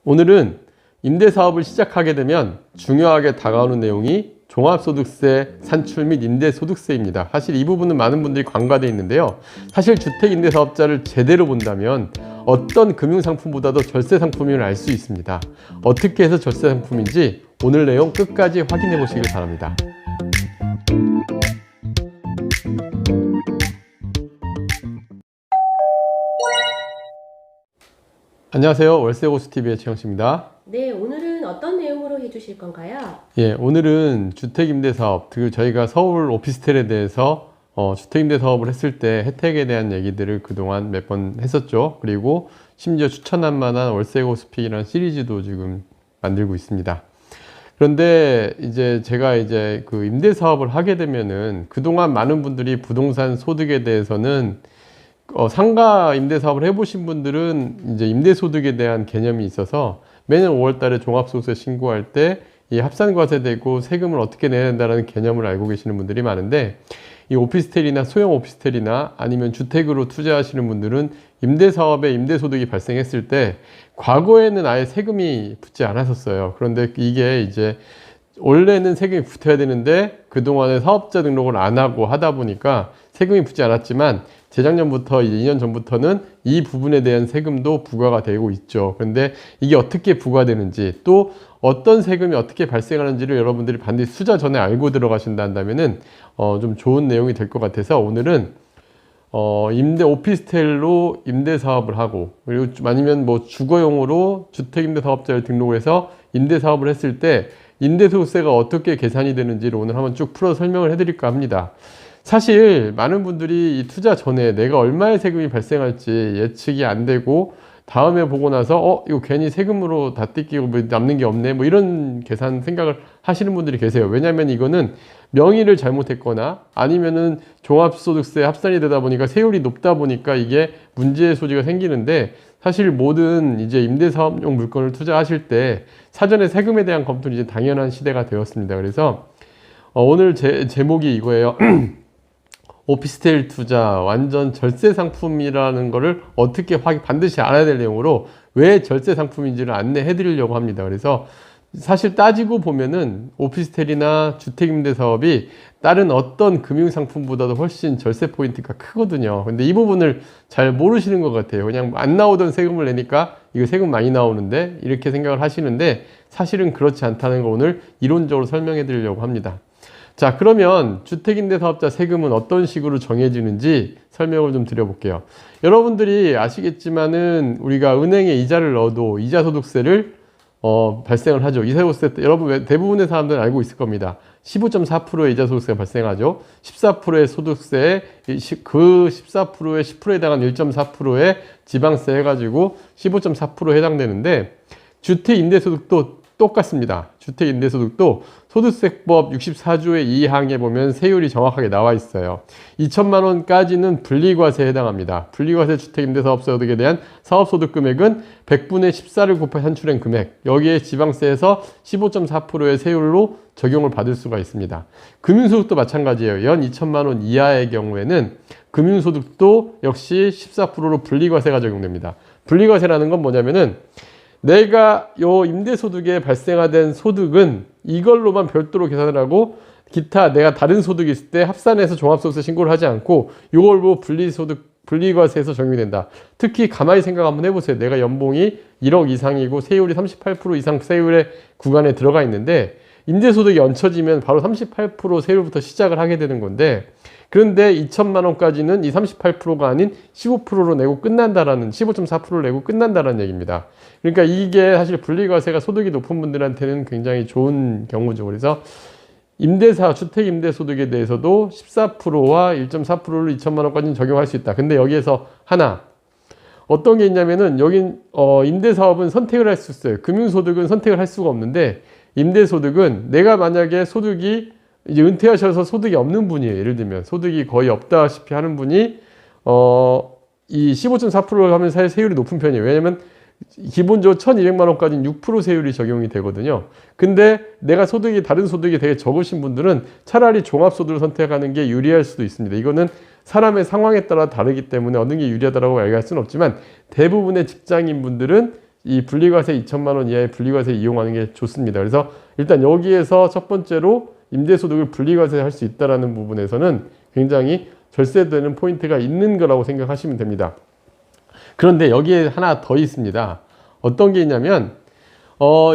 오늘은 임대사업을 시작하게 되면 중요하게 다가오는 내용이 종합소득세 산출 및 임대소득세입니다. 사실 이 부분은 많은 분들이 관과되어 있는데요. 사실 주택임대사업자를 제대로 본다면 어떤 금융상품보다도 절세상품임을 알 수 있습니다. 어떻게 해서 절세상품인지 오늘 내용 끝까지 확인해 보시길 바랍니다. 안녕하세요. 월세고수TV의 최영식입니다. 네, 오늘은 어떤 내용으로 해주실 건가요? 예, 오늘은 주택임대사업, 저희가 서울 오피스텔에 대해서 주택임대사업을 했을 때 혜택에 대한 얘기들을 그동안 몇 번 했었죠. 그리고 심지어 추천할 만한 월세고수픽이라는 시리즈도 지금 만들고 있습니다. 그런데 제가 그 임대사업을 하게 되면은 그동안 많은 분들이 부동산 소득에 대해서는 상가 임대사업을 해보신 분들은 임대소득에 대한 개념이 있어서 매년 5월 달에 종합소득세 신고할 때 이 합산과세되고 세금을 어떻게 내야 된다는 개념을 알고 계시는 분들이 많은데, 이 오피스텔이나 소형 오피스텔이나 아니면 주택으로 투자하시는 분들은 임대사업에 임대소득이 발생했을 때 과거에는 아예 세금이 붙지 않았었어요. 그런데 이게 원래는 세금이 붙어야 되는데 그동안에 사업자 등록을 안 하고 하다 보니까 세금이 붙지 않았지만 재작년부터 2년 전부터는 이 부분에 대한 세금도 부과가 되고 있죠. 그런데 이게 어떻게 부과되는지, 또 어떤 세금이 어떻게 발생하는지를 여러분들이 반드시 투자 전에 알고 들어가신다 한다면은 좀 좋은 내용이 될 것 같아서 오늘은 오피스텔로 임대 사업을 하고, 그리고 아니면 주거용으로 주택임대사업자를 등록해서 임대 사업을 했을 때 임대소득세가 어떻게 계산이 되는지를 오늘 한번 쭉 풀어 설명을 해드릴까 합니다. 사실 많은 분들이 이 투자 전에 내가 얼마의 세금이 발생할지 예측이 안 되고 다음에 보고 나서 이거 괜히 세금으로 다 뜯기고 남는 게 없네 이런 계산 생각을 하시는 분들이 계세요. 왜냐하면 이거는 명의를 잘못했거나 아니면은 종합소득세 합산이 되다 보니까 세율이 높다 보니까 이게 문제의 소지가 생기는데, 사실 모든 임대사업용 물건을 투자하실 때 사전에 세금에 대한 검토는 당연한 시대가 되었습니다. 그래서 오늘 제목이 이거예요. 오피스텔 투자 완전 절세 상품이라는 거를 어떻게 반드시 알아야 될 내용으로 왜 절세 상품인지를 안내해 드리려고 합니다. 그래서 사실 따지고 보면은 오피스텔이나 주택임대 사업이 다른 어떤 금융상품보다도 훨씬 절세 포인트가 크거든요. 근데 이 부분을 잘 모르시는 것 같아요. 그냥 안 나오던 세금을 내니까 이거 세금 많이 나오는데 이렇게 생각을 하시는데, 사실은 그렇지 않다는 거 오늘 이론적으로 설명해 드리려고 합니다. 자, 그러면 주택임대사업자 세금은 어떤 식으로 정해지는지 설명을 좀 드려볼게요. 여러분들이 아시겠지만은 우리가 은행에 이자를 넣어도 이자소득세를 발생을 하죠. 이자소득세 때 여러분 대부분의 사람들은 알고 있을 겁니다. 15.4%의 이자소득세가 발생하죠. 14%의 소득세에 그 14%의 10%에 해당한 1.4%의 지방세 해가지고 15.4%에 해당되는데, 주택임대소득도 똑같습니다. 주택임대소득도 소득세법 64조의 2항에 보면 세율이 정확하게 나와 있어요. 2천만 원까지는 분리과세에 해당합니다. 분리과세 주택임대사업소득에 대한 사업소득 금액은 100분의 14를 곱해 산출한 금액, 여기에 지방세에서 15.4%의 세율로 적용을 받을 수가 있습니다. 금융소득도 마찬가지예요. 연 2천만 원 이하의 경우에는 금융소득도 역시 14%로 분리과세가 적용됩니다. 분리과세라는 건 뭐냐면은 내가 요 임대소득에 발생화된 소득은 이걸로만 별도로 계산을 하고 기타 내가 다른 소득이 있을 때 합산해서 종합소득세 신고를 하지 않고 이걸로 분리과세에서 적용이 된다. 특히 가만히 생각 한번 해보세요. 내가 연봉이 1억 이상이고 세율이 38% 이상 세율의 구간에 들어가 있는데 임대소득이 얹혀지면 바로 38% 세율부터 시작을 하게 되는 건데, 그런데 2천만 원까지는 이 38%가 아닌 15%로 내고 끝난다라는, 15.4%를 내고 끝난다라는 얘기입니다. 그러니까 이게 사실 분리과세가 소득이 높은 분들한테는 굉장히 좋은 경우죠. 그래서 주택임대소득에 대해서도 14%와 1.4%를 2천만 원까지는 적용할 수 있다. 근데 여기에서 하나, 어떤 게 있냐면은 여긴 임대사업은 선택을 할 수 있어요. 금융소득은 선택을 할 수가 없는데, 임대소득은 내가 만약에 소득이 은퇴하셔서 소득이 없는 분이에요. 예를 들면 소득이 거의 없다시피 하는 분이 이 15.4%를 하면 사실 세율이 높은 편이에요. 왜냐면 기본적으로 1,200만 원까지는 6% 세율이 적용이 되거든요. 근데 내가 다른 소득이 되게 적으신 분들은 차라리 종합소득을 선택하는 게 유리할 수도 있습니다. 이거는 사람의 상황에 따라 다르기 때문에 어느 게 유리하다고 얘기할 수는 없지만, 대부분의 직장인 분들은 이 분리과세 2천만 원 이하의 분리과세 이용하는 게 좋습니다. 그래서 일단 여기에서 첫 번째로 임대소득을 분리과세할 수 있다는 부분에서는 굉장히 절세되는 포인트가 있는 거라고 생각하시면 됩니다. 그런데 여기에 하나 더 있습니다. 어떤 게 있냐면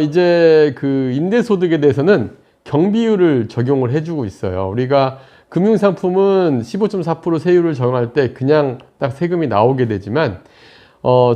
이제 그 임대소득에 대해서는 경비율을 적용을 해주고 있어요. 우리가 금융상품은 15.4% 세율을 적용할 때 그냥 딱 세금이 나오게 되지만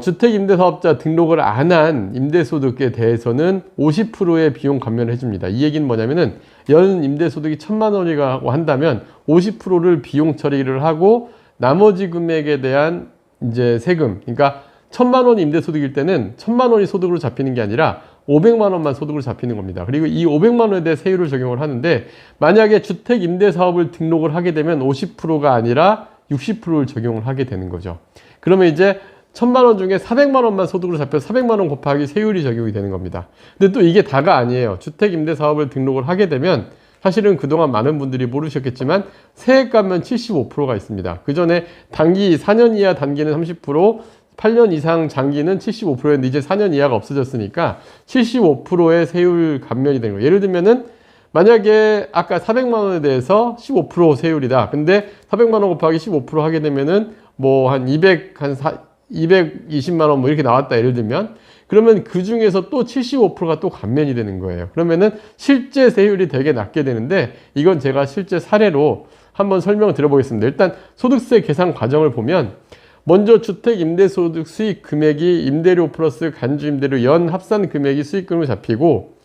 주택임대사업자 등록을 안 한 임대소득에 대해서는 50%의 비용 감면을 해줍니다. 이 얘기는 뭐냐면은 연 임대소득이 1,000만 원이라고 한다면 50%를 비용 처리를 하고 나머지 금액에 대한 이제 세금, 그러니까 1,000만 원 임대소득일 때는 1,000만 원이 소득으로 잡히는 게 아니라 500만 원만 소득으로 잡히는 겁니다. 그리고 이 500만 원에 대해 세율을 적용을 하는데 만약에 주택임대사업을 등록을 하게 되면 50%가 아니라 60%를 적용을 하게 되는 거죠. 그러면 이제 1,000만 원 중에 400만 원만 소득으로 잡혀서 400만 원 곱하기 세율이 적용이 되는 겁니다. 근데 또 이게 다가 아니에요. 주택임대사업을 등록을 하게 되면 사실은 그동안 많은 분들이 모르셨겠지만 세액 감면 75%가 있습니다. 그 전에 단기 4년 이하 단기는 30%, 8년 이상 장기는 75%였는데 이제 4년 이하가 없어졌으니까 75%의 세율 감면이 되는 거예요. 예를 들면은 만약에 아까 400만 원에 대해서 15% 세율이다. 근데 400만 원 곱하기 15% 하게 되면은 뭐 한 220만 원 뭐 이렇게 나왔다. 예를 들면 그러면 그 중에서 또 75%가 또 감면이 되는 거예요. 그러면은 실제 세율이 되게 낮게 되는데 이건 제가 실제 사례로 한번 설명을 드려보겠습니다. 일단 소득세 계산 과정을 보면 먼저 주택 임대소득 수익 금액이 임대료 플러스 간주임대료 연 합산 금액이 수익금으로 잡히고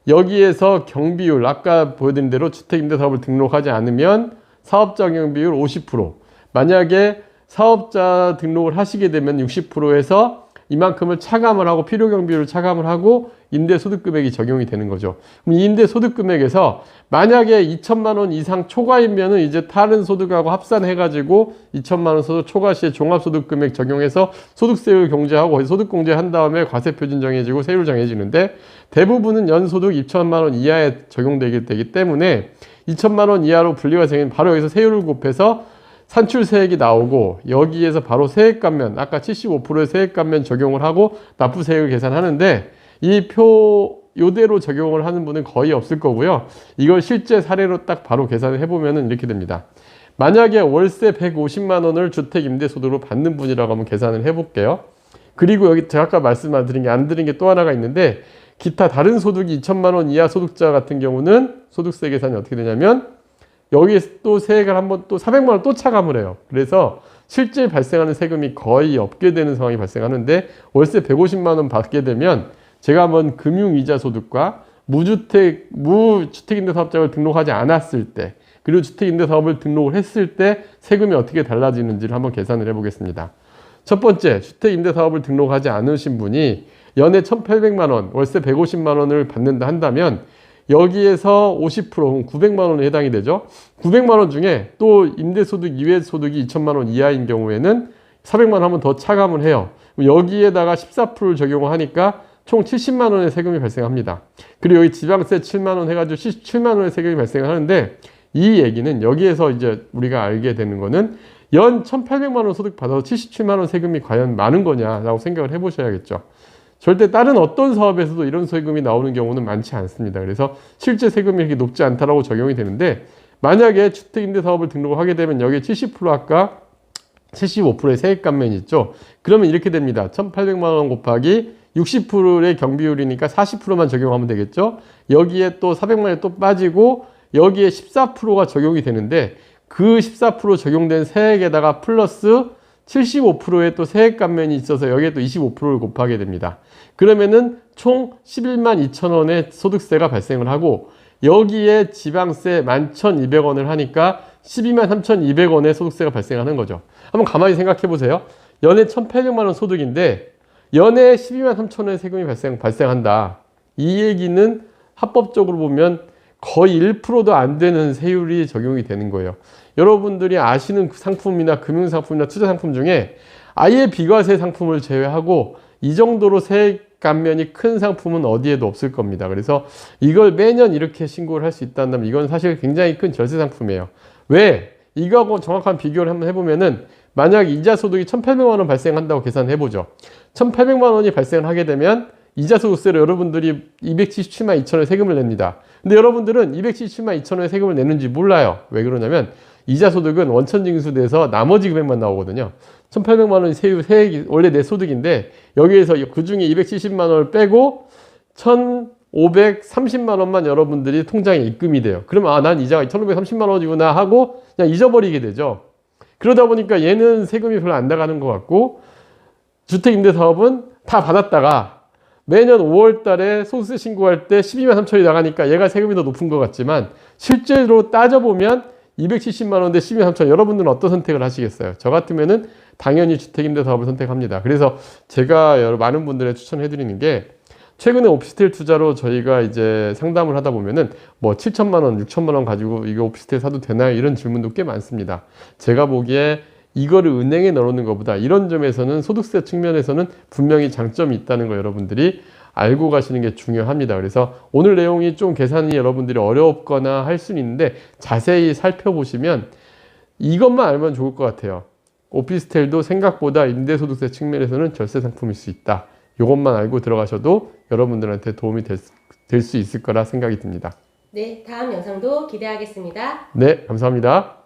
여기에서 경비율 아까 보여드린 대로 주택 임대사업을 등록하지 않으면 사업자 경비율 50%, 만약에 사업자 등록을 하시게 되면 60%에서 이만큼을 차감을 하고 필요경비율을 차감을 하고 임대소득금액이 적용이 되는 거죠. 그럼 이 임대소득금액에서 만약에 2천만 원 이상 초과이면은 이제 다른 소득하고 합산해가지고 2천만 원 소득 초과 시에 종합소득금액 적용해서 소득세율 경제하고 거기서 소득공제 한 다음에 과세표준 정해지고 세율 정해지는데 대부분은 연소득 2천만 원 이하에 적용되기 때문에 2천만 원 이하로 분리과세는 바로 여기서 세율을 곱해서 산출세액이 나오고 여기에서 바로 세액감면 아까 75%의 세액감면 적용을 하고 납부세액을 계산하는데 이 표 요대로 적용을 하는 분은 거의 없을 거고요. 이걸 실제 사례로 딱 바로 계산을 해보면 이렇게 됩니다. 만약에 월세 150만 원을 주택임대소득으로 받는 분이라고 한번 계산을 해볼게요. 그리고 여기 제가 아까 말씀 안 드린 게 안 드린 게 또 하나가 있는데 기타 다른 소득이 2천만 원 이하 소득자 같은 경우는 소득세 계산이 어떻게 되냐면 여기에 또 세액을 한번 또 400만 원 또 차감을 해요. 그래서 실제 발생하는 세금이 거의 없게 되는 상황이 발생하는데 월세 150만 원 받게 되면 제가 한번 금융이자 소득과 무주택임대사업자를 등록하지 않았을 때 그리고 주택임대사업을 등록을 했을 때 세금이 어떻게 달라지는지를 한번 계산을 해보겠습니다. 첫 번째, 주택임대사업을 등록하지 않으신 분이 연에 1,800만 원, 월세 150만 원을 받는다 한다면 여기에서 50% 900만 원에 해당이 되죠. 900만 원 중에 또 임대소득 이외 소득이 2천만 원 이하인 경우에는 400만 원 한번 더 차감을 해요. 여기에다가 14%를 적용을 하니까 총 70만 원의 세금이 발생합니다. 그리고 여기 지방세 7만 원 해가지고 17만 원의 세금이 발생하는데 이 얘기는 여기에서 이제 우리가 알게 되는 거는 연 1,800만 원 소득 받아서 77만 원 세금이 과연 많은 거냐라고 생각을 해보셔야겠죠. 절대 다른 어떤 사업에서도 이런 세금이 나오는 경우는 많지 않습니다. 그래서 실제 세금이 이렇게 높지 않다라고 적용이 되는데 만약에 주택임대사업을 등록을 하게 되면 여기에 70% 아까 75%의 세액감면이 있죠. 그러면 이렇게 됩니다. 1,800만 원 곱하기 60%의 경비율이니까 40%만 적용하면 되겠죠. 여기에 또 400만 원이 또 빠지고 여기에 14%가 적용이 되는데 그 14% 적용된 세액에다가 플러스 75%의 또 세액 감면이 있어서 여기에 또 25%를 곱하게 됩니다. 그러면은 총 11만 2천 원의 소득세가 발생을 하고 여기에 지방세 11,200원을 하니까 12만 3,200원의 소득세가 발생하는 거죠. 한번 가만히 생각해 보세요. 연에 1,800만 원 소득인데 연에 12만 3천 원의 세금이 발생한다. 이 얘기는 합법적으로 보면 거의 1%도 안 되는 세율이 적용이 되는 거예요. 여러분들이 아시는 상품이나 금융상품이나 투자상품 중에 아예 비과세 상품을 제외하고 이 정도로 세액 감면이 큰 상품은 어디에도 없을 겁니다. 그래서 이걸 매년 이렇게 신고를 할 수 있다면 이건 사실 굉장히 큰 절세 상품이에요. 왜? 이거하고 정확한 비교를 한번 해보면은 만약 이자 소득이 1,800만 원 발생한다고 계산해 보죠. 1,800만 원이 발생을 하게 되면 이자 소득세로 여러분들이 277만 2천 원의 세금을 냅니다. 근데 여러분들은 277만 2천 원의 세금을 내는지 몰라요. 왜 그러냐면 이자 소득은 원천 징수돼서 나머지 금액만 나오거든요. 1,800만 원이 세액이 원래 내 소득인데 여기에서 그 중에 270만 원을 빼고 1,530만 원만 여러분들이 통장에 입금이 돼요. 그러면 아, 난 이자가 1,530만 원이구나 하고 그냥 잊어버리게 되죠. 그러다 보니까 얘는 세금이 별로 안 나가는 것 같고 주택임대사업은 다 받았다가 매년 5월 달에 소득세 신고할 때 12만 3천이 나가니까 얘가 세금이 더 높은 것 같지만 실제로 따져보면 270만 원대 12만 3천. 여러분들은 어떤 선택을 하시겠어요? 저 같으면은 당연히 주택임대사업을 선택합니다. 그래서 제가 많은 분들에 추천해 드리는 게 최근에 오피스텔 투자로 저희가 이제 상담을 하다 보면은 뭐 7천만 원, 6천만 원 가지고 이거 오피스텔 사도 되나요? 이런 질문도 꽤 많습니다. 제가 보기에 이거를 은행에 넣어놓는 것보다 이런 점에서는 소득세 측면에서는 분명히 장점이 있다는 거 여러분들이 알고 가시는 게 중요합니다. 그래서 오늘 내용이 좀 계산이 여러분들이 어렵거나 할 수는 있는데 자세히 살펴보시면 이것만 알면 좋을 것 같아요. 오피스텔도 생각보다 임대소득세 측면에서는 절세 상품일 수 있다. 이것만 알고 들어가셔도 여러분들한테 도움이 될 수 있을 거라 생각이 듭니다. 네, 다음 영상도 기대하겠습니다. 네, 감사합니다.